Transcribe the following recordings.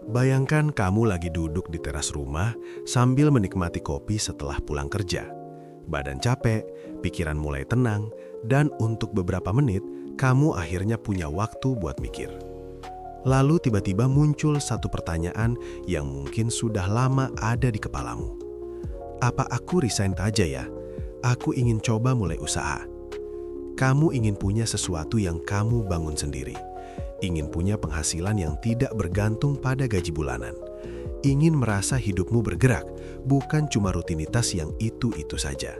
Bayangkan kamu lagi duduk di teras rumah sambil menikmati kopi setelah pulang kerja. Badan capek, pikiran mulai tenang, dan untuk beberapa menit kamu akhirnya punya waktu buat mikir. Lalu tiba-tiba muncul satu pertanyaan yang mungkin sudah lama ada di kepalamu. Apa aku resign saja ya? Aku ingin coba mulai usaha. Kamu ingin punya sesuatu yang kamu bangun sendiri. Ingin punya penghasilan yang tidak bergantung pada gaji bulanan. Ingin merasa hidupmu bergerak, bukan cuma rutinitas yang itu-itu saja.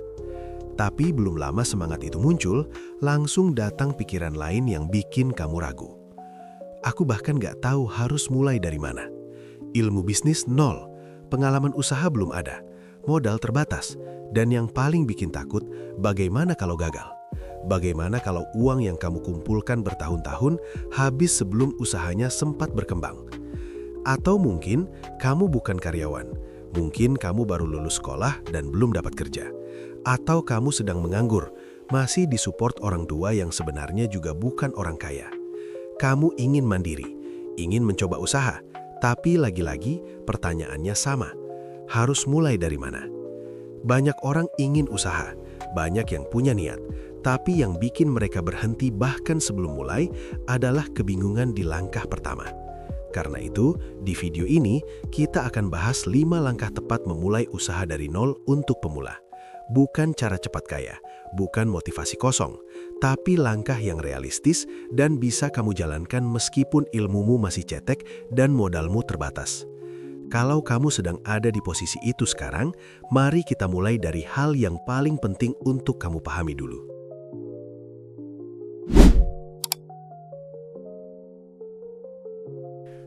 Tapi belum lama semangat itu muncul, langsung datang pikiran lain yang bikin kamu ragu. Aku bahkan gak tahu harus mulai dari mana. Ilmu bisnis nol, pengalaman usaha belum ada, modal terbatas, dan yang paling bikin takut, bagaimana kalau gagal? Bagaimana kalau uang yang kamu kumpulkan bertahun-tahun habis sebelum usahanya sempat berkembang? Atau mungkin kamu bukan karyawan, mungkin kamu baru lulus sekolah dan belum dapat kerja. Atau kamu sedang menganggur, masih disupport orang tua yang sebenarnya juga bukan orang kaya. Kamu ingin mandiri, ingin mencoba usaha, tapi lagi-lagi pertanyaannya sama. Harus mulai dari mana? Banyak orang ingin usaha, banyak yang punya niat, tapi yang bikin mereka berhenti bahkan sebelum mulai adalah kebingungan di langkah pertama. Karena itu, di video ini kita akan bahas 5 langkah tepat memulai usaha dari nol untuk pemula. Bukan cara cepat kaya, bukan motivasi kosong, tapi langkah yang realistis dan bisa kamu jalankan meskipun ilmumu masih cetek dan modalmu terbatas. Kalau kamu sedang ada di posisi itu sekarang, mari kita mulai dari hal yang paling penting untuk kamu pahami dulu.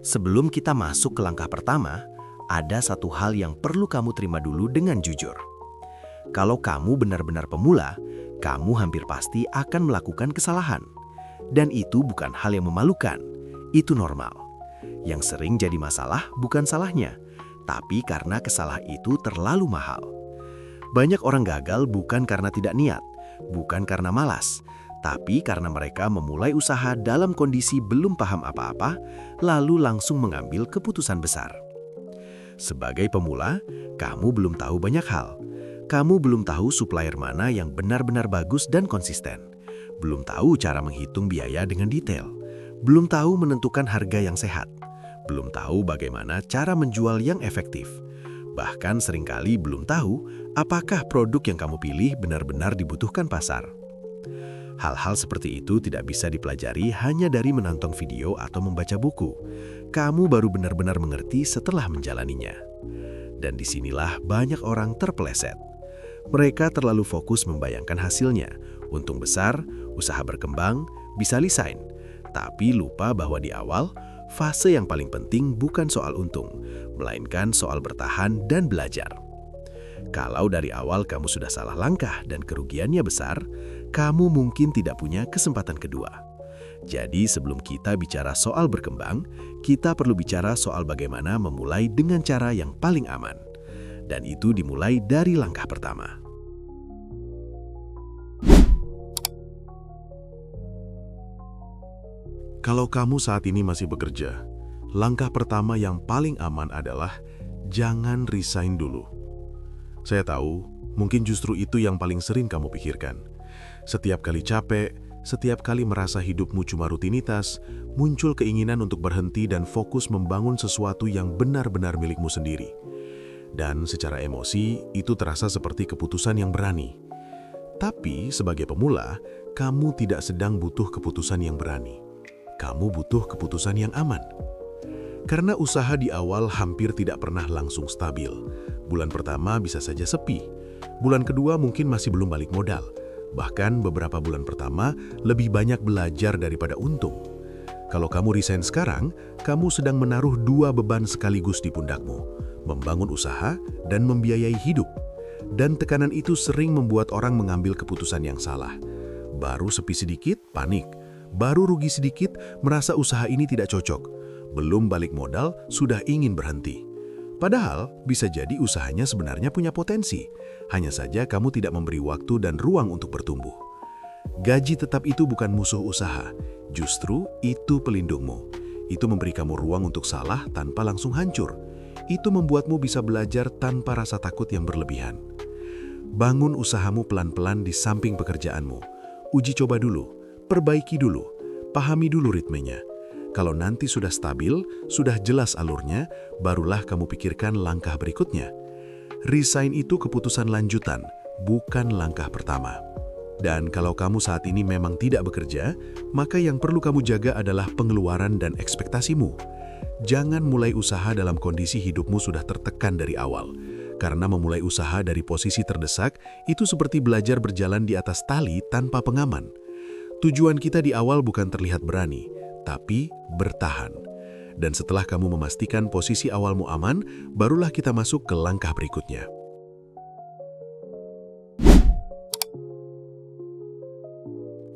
Sebelum kita masuk ke langkah pertama, ada satu hal yang perlu kamu terima dulu dengan jujur. Kalau kamu benar-benar pemula, kamu hampir pasti akan melakukan kesalahan. Dan itu bukan hal yang memalukan, itu normal. Yang sering jadi masalah bukan salahnya, tapi karena kesalahan itu terlalu mahal. Banyak orang gagal bukan karena tidak niat, bukan karena malas, tapi karena mereka memulai usaha dalam kondisi belum paham apa-apa, lalu langsung mengambil keputusan besar. Sebagai pemula, kamu belum tahu banyak hal. Kamu belum tahu supplier mana yang benar-benar bagus dan konsisten. Belum tahu cara menghitung biaya dengan detail. Belum tahu menentukan harga yang sehat. Belum tahu bagaimana cara menjual yang efektif. Bahkan seringkali belum tahu apakah produk yang kamu pilih benar-benar dibutuhkan pasar. Hal-hal seperti itu tidak bisa dipelajari hanya dari menonton video atau membaca buku. Kamu baru benar-benar mengerti setelah menjalaninya. Dan disinilah banyak orang terpeleset. Mereka terlalu fokus membayangkan hasilnya. Untung besar, usaha berkembang, bisa resign. Tapi lupa bahwa di awal, fase yang paling penting bukan soal untung, melainkan soal bertahan dan belajar. Kalau dari awal kamu sudah salah langkah dan kerugiannya besar, kamu mungkin tidak punya kesempatan kedua. Jadi sebelum kita bicara soal berkembang, kita perlu bicara soal bagaimana memulai dengan cara yang paling aman. Dan itu dimulai dari langkah pertama. Kalau kamu saat ini masih bekerja, langkah pertama yang paling aman adalah jangan resign dulu. Saya tahu, mungkin justru itu yang paling sering kamu pikirkan. Setiap kali capek, setiap kali merasa hidupmu cuma rutinitas, muncul keinginan untuk berhenti dan fokus membangun sesuatu yang benar-benar milikmu sendiri. Dan secara emosi, itu terasa seperti keputusan yang berani. Tapi sebagai pemula, kamu tidak sedang butuh keputusan yang berani. Kamu butuh keputusan yang aman. Karena usaha di awal hampir tidak pernah langsung stabil. Bulan pertama bisa saja sepi. Bulan kedua mungkin masih belum balik modal. Bahkan beberapa bulan pertama lebih banyak belajar daripada untung. Kalau kamu resign sekarang, kamu sedang menaruh 2 beban sekaligus di pundakmu. Membangun usaha dan membiayai hidup. Dan tekanan itu sering membuat orang mengambil keputusan yang salah. Baru sepi sedikit, panik. Baru rugi sedikit, merasa usaha ini tidak cocok. Belum balik modal, sudah ingin berhenti. Padahal, bisa jadi usahanya sebenarnya punya potensi. Hanya saja kamu tidak memberi waktu dan ruang untuk bertumbuh. Gaji tetap itu bukan musuh usaha. Justru itu pelindungmu. Itu memberi kamu ruang untuk salah tanpa langsung hancur. Itu membuatmu bisa belajar tanpa rasa takut yang berlebihan. Bangun usahamu pelan-pelan di samping pekerjaanmu. Uji coba dulu, perbaiki dulu, pahami dulu ritmenya. Kalau nanti sudah stabil, sudah jelas alurnya, barulah kamu pikirkan langkah berikutnya. Resign itu keputusan lanjutan, bukan langkah pertama. Dan kalau kamu saat ini memang tidak bekerja, maka yang perlu kamu jaga adalah pengeluaran dan ekspektasimu. Jangan mulai usaha dalam kondisi hidupmu sudah tertekan dari awal. Karena memulai usaha dari posisi terdesak, itu seperti belajar berjalan di atas tali tanpa pengaman. Tujuan kita di awal bukan terlihat berani, tapi bertahan. Dan setelah kamu memastikan posisi awalmu aman, barulah kita masuk ke langkah berikutnya.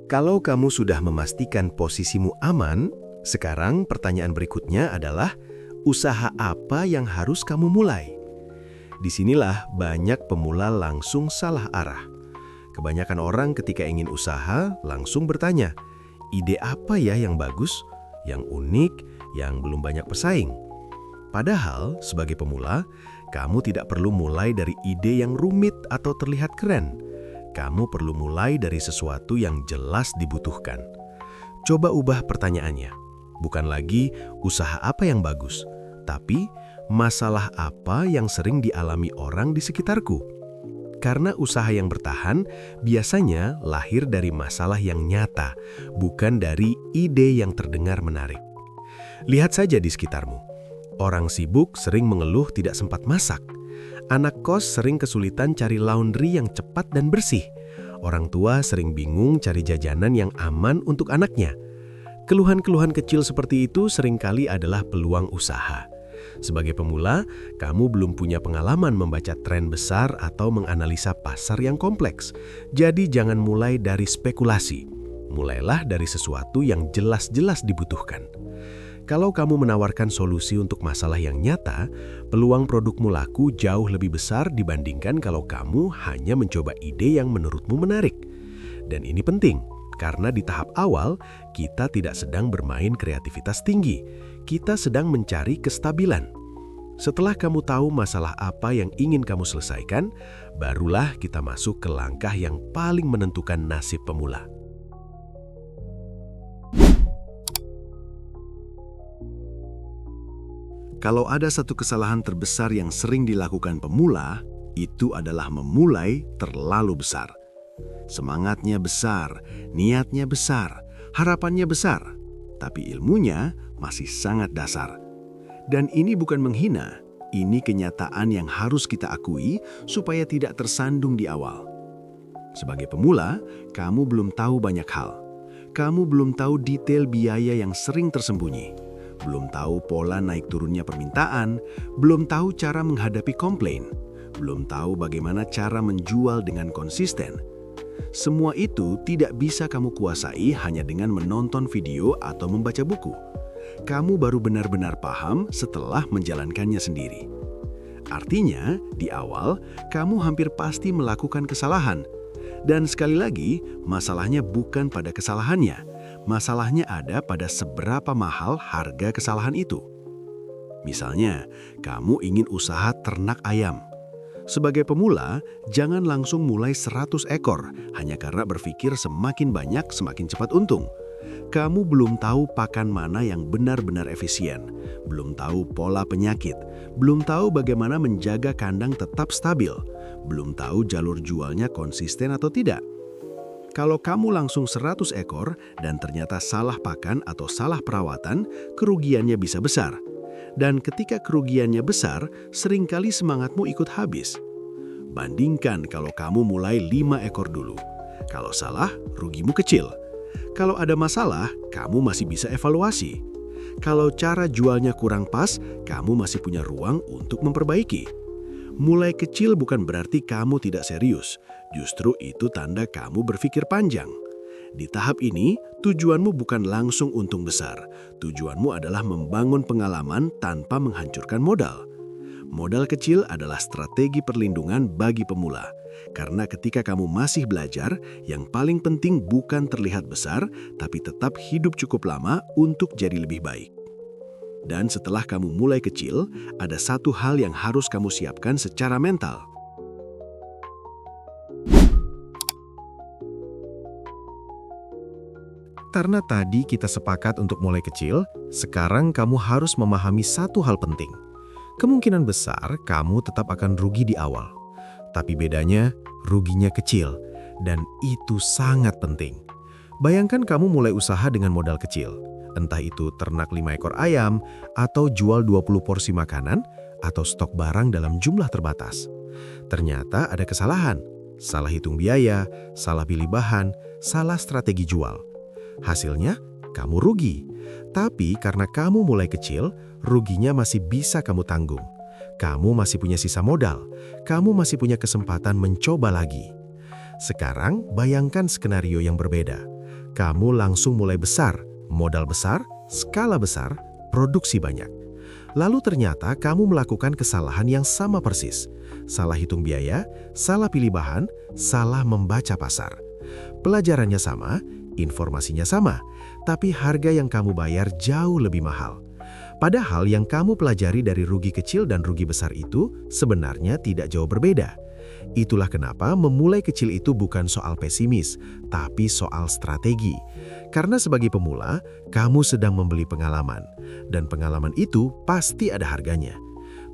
Kalau kamu sudah memastikan posisimu aman, sekarang pertanyaan berikutnya adalah, usaha apa yang harus kamu mulai? Disinilah banyak pemula langsung salah arah. Kebanyakan orang ketika ingin usaha langsung bertanya, ide apa ya yang bagus, yang unik, yang belum banyak pesaing? Padahal sebagai pemula, kamu tidak perlu mulai dari ide yang rumit atau terlihat keren. Kamu perlu mulai dari sesuatu yang jelas dibutuhkan. Coba ubah pertanyaannya. Bukan lagi usaha apa yang bagus, tapi masalah apa yang sering dialami orang di sekitarku. Karena usaha yang bertahan biasanya lahir dari masalah yang nyata, bukan dari ide yang terdengar menarik. Lihat saja di sekitarmu. Orang sibuk sering mengeluh tidak sempat masak. Anak kos sering kesulitan cari laundry yang cepat dan bersih. Orang tua sering bingung cari jajanan yang aman untuk anaknya. Keluhan-keluhan kecil seperti itu seringkali adalah peluang usaha. Sebagai pemula, kamu belum punya pengalaman membaca tren besar atau menganalisa pasar yang kompleks. Jadi jangan mulai dari spekulasi. Mulailah dari sesuatu yang jelas-jelas dibutuhkan. Kalau kamu menawarkan solusi untuk masalah yang nyata, peluang produkmu laku jauh lebih besar dibandingkan kalau kamu hanya mencoba ide yang menurutmu menarik. Dan ini penting, karena di tahap awal, kita tidak sedang bermain kreativitas tinggi. Kita sedang mencari kestabilan. Setelah kamu tahu masalah apa yang ingin kamu selesaikan, barulah kita masuk ke langkah yang paling menentukan nasib pemula. Kalau ada satu kesalahan terbesar yang sering dilakukan pemula, itu adalah memulai terlalu besar. Semangatnya besar, niatnya besar, harapannya besar, tapi ilmunya masih sangat dasar. Dan ini bukan menghina, ini kenyataan yang harus kita akui supaya tidak tersandung di awal. Sebagai pemula, kamu belum tahu banyak hal. Kamu belum tahu detail biaya yang sering tersembunyi. Belum tahu pola naik turunnya permintaan, belum tahu cara menghadapi komplain, belum tahu bagaimana cara menjual dengan konsisten. Semua itu tidak bisa kamu kuasai hanya dengan menonton video atau membaca buku. Kamu baru benar-benar paham setelah menjalankannya sendiri. Artinya, di awal, kamu hampir pasti melakukan kesalahan. Dan sekali lagi, masalahnya bukan pada kesalahannya. Masalahnya ada pada seberapa mahal harga kesalahan itu. Misalnya, kamu ingin usaha ternak ayam. Sebagai pemula, jangan langsung mulai 100 ekor hanya karena berpikir semakin banyak semakin cepat untung. Kamu belum tahu pakan mana yang benar-benar efisien, belum tahu pola penyakit, belum tahu bagaimana menjaga kandang tetap stabil, belum tahu jalur jualnya konsisten atau tidak. Kalau kamu langsung 100 ekor dan ternyata salah pakan atau salah perawatan, kerugiannya bisa besar. Dan ketika kerugiannya besar, seringkali semangatmu ikut habis. Bandingkan kalau kamu mulai 5 ekor dulu. Kalau salah, rugimu kecil. Kalau ada masalah, kamu masih bisa evaluasi. Kalau cara jualnya kurang pas, kamu masih punya ruang untuk memperbaiki. Mulai kecil bukan berarti kamu tidak serius. Justru itu tanda kamu berpikir panjang. Di tahap ini, tujuanmu bukan langsung untung besar. Tujuanmu adalah membangun pengalaman tanpa menghancurkan modal. Modal kecil adalah strategi perlindungan bagi pemula. Karena ketika kamu masih belajar, yang paling penting bukan terlihat besar, tapi tetap hidup cukup lama untuk jadi lebih baik. Dan setelah kamu mulai kecil, ada satu hal yang harus kamu siapkan secara mental. Karena tadi kita sepakat untuk mulai kecil, sekarang kamu harus memahami satu hal penting. Kemungkinan besar kamu tetap akan rugi di awal. Tapi bedanya, ruginya kecil, dan itu sangat penting. Bayangkan kamu mulai usaha dengan modal kecil, entah itu ternak 5 ekor ayam, atau jual 20 porsi makanan, atau stok barang dalam jumlah terbatas. Ternyata ada kesalahan, salah hitung biaya, salah pilih bahan, salah strategi jual. Hasilnya, kamu rugi. Tapi karena kamu mulai kecil, ruginya masih bisa kamu tanggung. Kamu masih punya sisa modal. Kamu masih punya kesempatan mencoba lagi. Sekarang, bayangkan skenario yang berbeda. Kamu langsung mulai besar, modal besar, skala besar, produksi banyak. Lalu ternyata kamu melakukan kesalahan yang sama persis. Salah hitung biaya, salah pilih bahan, salah membaca pasar. Pelajarannya sama, informasinya sama, tapi harga yang kamu bayar jauh lebih mahal. Padahal yang kamu pelajari dari rugi kecil dan rugi besar itu sebenarnya tidak jauh berbeda. Itulah kenapa memulai kecil itu bukan soal pesimis, tapi soal strategi. Karena sebagai pemula, kamu sedang membeli pengalaman, dan pengalaman itu pasti ada harganya.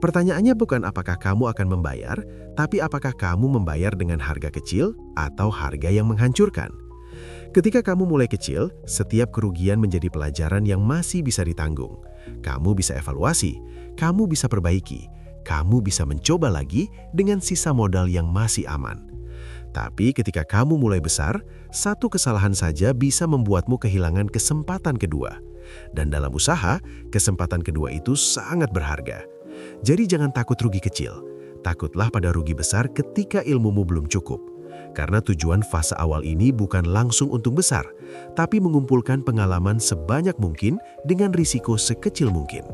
Pertanyaannya bukan apakah kamu akan membayar, tapi apakah kamu membayar dengan harga kecil atau harga yang menghancurkan. Ketika kamu mulai kecil, setiap kerugian menjadi pelajaran yang masih bisa ditanggung. Kamu bisa evaluasi, kamu bisa perbaiki, kamu bisa mencoba lagi dengan sisa modal yang masih aman. Tapi ketika kamu mulai besar, satu kesalahan saja bisa membuatmu kehilangan kesempatan kedua. Dan dalam usaha, kesempatan kedua itu sangat berharga. Jadi jangan takut rugi kecil. Takutlah pada rugi besar ketika ilmumu belum cukup. Karena tujuan fase awal ini bukan langsung untung besar, tapi mengumpulkan pengalaman sebanyak mungkin dengan risiko sekecil mungkin.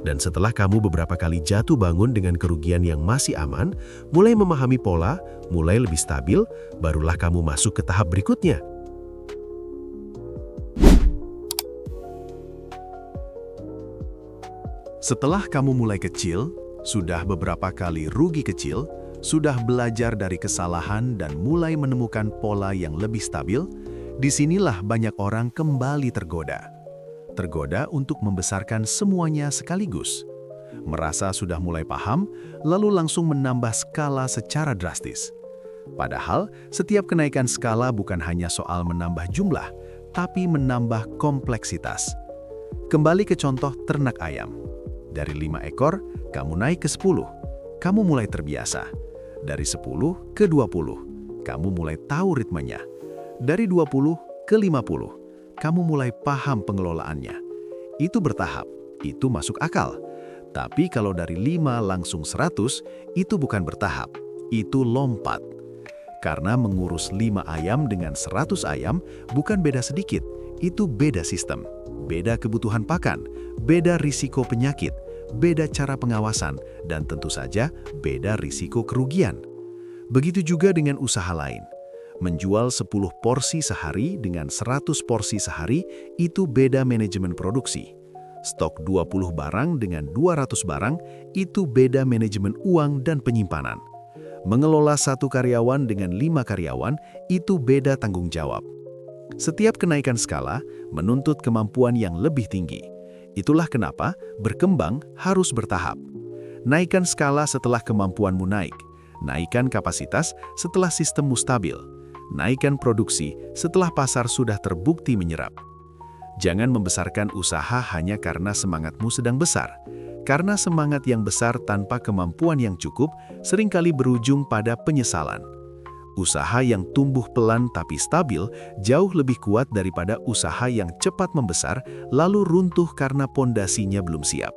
Dan setelah kamu beberapa kali jatuh bangun dengan kerugian yang masih aman, mulai memahami pola, mulai lebih stabil, barulah kamu masuk ke tahap berikutnya. Setelah kamu mulai kecil, sudah beberapa kali rugi kecil, sudah belajar dari kesalahan dan mulai menemukan pola yang lebih stabil, disinilah banyak orang kembali tergoda. Tergoda untuk membesarkan semuanya sekaligus. Merasa sudah mulai paham, lalu langsung menambah skala secara drastis. Padahal, setiap kenaikan skala bukan hanya soal menambah jumlah, tapi menambah kompleksitas. Kembali ke contoh ternak ayam. Dari 5 ekor, kamu naik ke 10. Kamu mulai terbiasa. Dari 10 ke 20, kamu mulai tahu ritmenya. Dari 20 ke 50, kamu mulai paham pengelolaannya. Itu bertahap, itu masuk akal. Tapi kalau dari 5 langsung 100, itu bukan bertahap, itu lompat. Karena mengurus 5 ayam dengan 100 ayam bukan beda sedikit, itu beda sistem, beda kebutuhan pakan, beda risiko penyakit, beda cara pengawasan, dan tentu saja beda risiko kerugian. Begitu juga dengan usaha lain. Menjual 10 porsi sehari dengan 100 porsi sehari itu beda manajemen produksi. Stok 20 barang dengan 200 barang itu beda manajemen uang dan penyimpanan. Mengelola 1 karyawan dengan 5 karyawan itu beda tanggung jawab. Setiap kenaikan skala menuntut kemampuan yang lebih tinggi. Itulah kenapa berkembang harus bertahap. Naikkan skala setelah kemampuanmu naik. Naikkan kapasitas setelah sistemmu stabil. Naikkan produksi setelah pasar sudah terbukti menyerap. Jangan membesarkan usaha hanya karena semangatmu sedang besar. Karena semangat yang besar tanpa kemampuan yang cukup seringkali berujung pada penyesalan. Usaha yang tumbuh pelan tapi stabil jauh lebih kuat daripada usaha yang cepat membesar lalu runtuh karena pondasinya belum siap.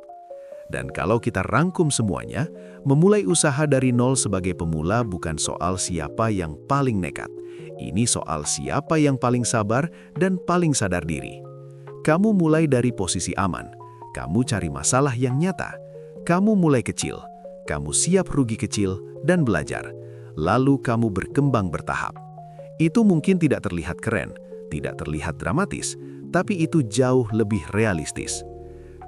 Dan kalau kita rangkum semuanya, memulai usaha dari nol sebagai pemula bukan soal siapa yang paling nekat. Ini soal siapa yang paling sabar dan paling sadar diri. Kamu mulai dari posisi aman. Kamu cari masalah yang nyata. Kamu mulai kecil. Kamu siap rugi kecil dan belajar. Lalu kamu berkembang bertahap. Itu mungkin tidak terlihat keren, tidak terlihat dramatis, tapi itu jauh lebih realistis.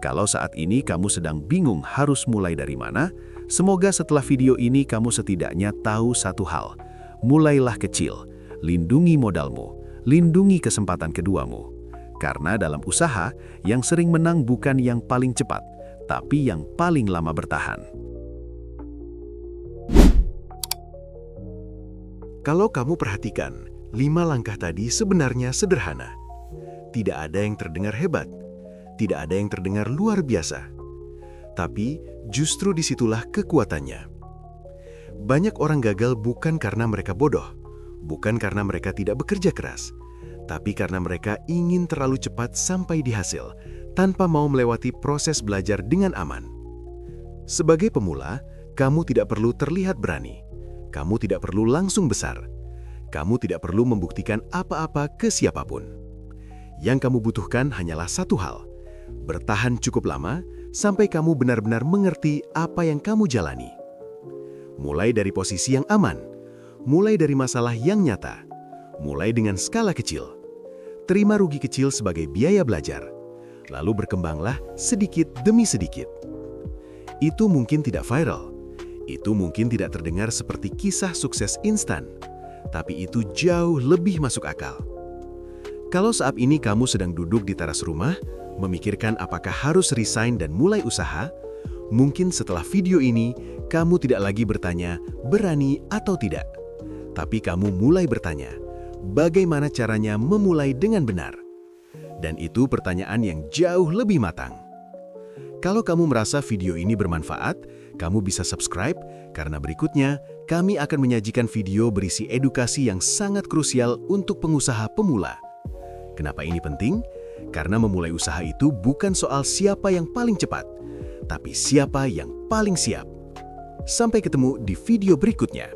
Kalau saat ini kamu sedang bingung harus mulai dari mana, semoga setelah video ini kamu setidaknya tahu satu hal. Mulailah kecil, lindungi modalmu, lindungi kesempatan keduamu. Karena dalam usaha, yang sering menang bukan yang paling cepat, tapi yang paling lama bertahan. Kalau kamu perhatikan, 5 langkah tadi sebenarnya sederhana. Tidak ada yang terdengar hebat, tidak ada yang terdengar luar biasa. Tapi justru disitulah kekuatannya. Banyak orang gagal bukan karena mereka bodoh, bukan karena mereka tidak bekerja keras, tapi karena mereka ingin terlalu cepat sampai di hasil, tanpa mau melewati proses belajar dengan aman. Sebagai pemula, kamu tidak perlu terlihat berani. Kamu tidak perlu langsung besar. Kamu tidak perlu membuktikan apa-apa ke siapapun. Yang kamu butuhkan hanyalah satu hal: bertahan cukup lama sampai kamu benar-benar mengerti apa yang kamu jalani. Mulai dari posisi yang aman, mulai dari masalah yang nyata, mulai dengan skala kecil. Terima rugi kecil sebagai biaya belajar, lalu berkembanglah sedikit demi sedikit. Itu mungkin tidak viral. Itu mungkin tidak terdengar seperti kisah sukses instan, tapi itu jauh lebih masuk akal. Kalau saat ini kamu sedang duduk di teras rumah, memikirkan apakah harus resign dan mulai usaha, mungkin setelah video ini, kamu tidak lagi bertanya berani atau tidak. Tapi kamu mulai bertanya, bagaimana caranya memulai dengan benar? Dan itu pertanyaan yang jauh lebih matang. Kalau kamu merasa video ini bermanfaat, kamu bisa subscribe, karena berikutnya kami akan menyajikan video berisi edukasi yang sangat krusial untuk pengusaha pemula. Kenapa ini penting? Karena memulai usaha itu bukan soal siapa yang paling cepat, tapi siapa yang paling siap. Sampai ketemu di video berikutnya.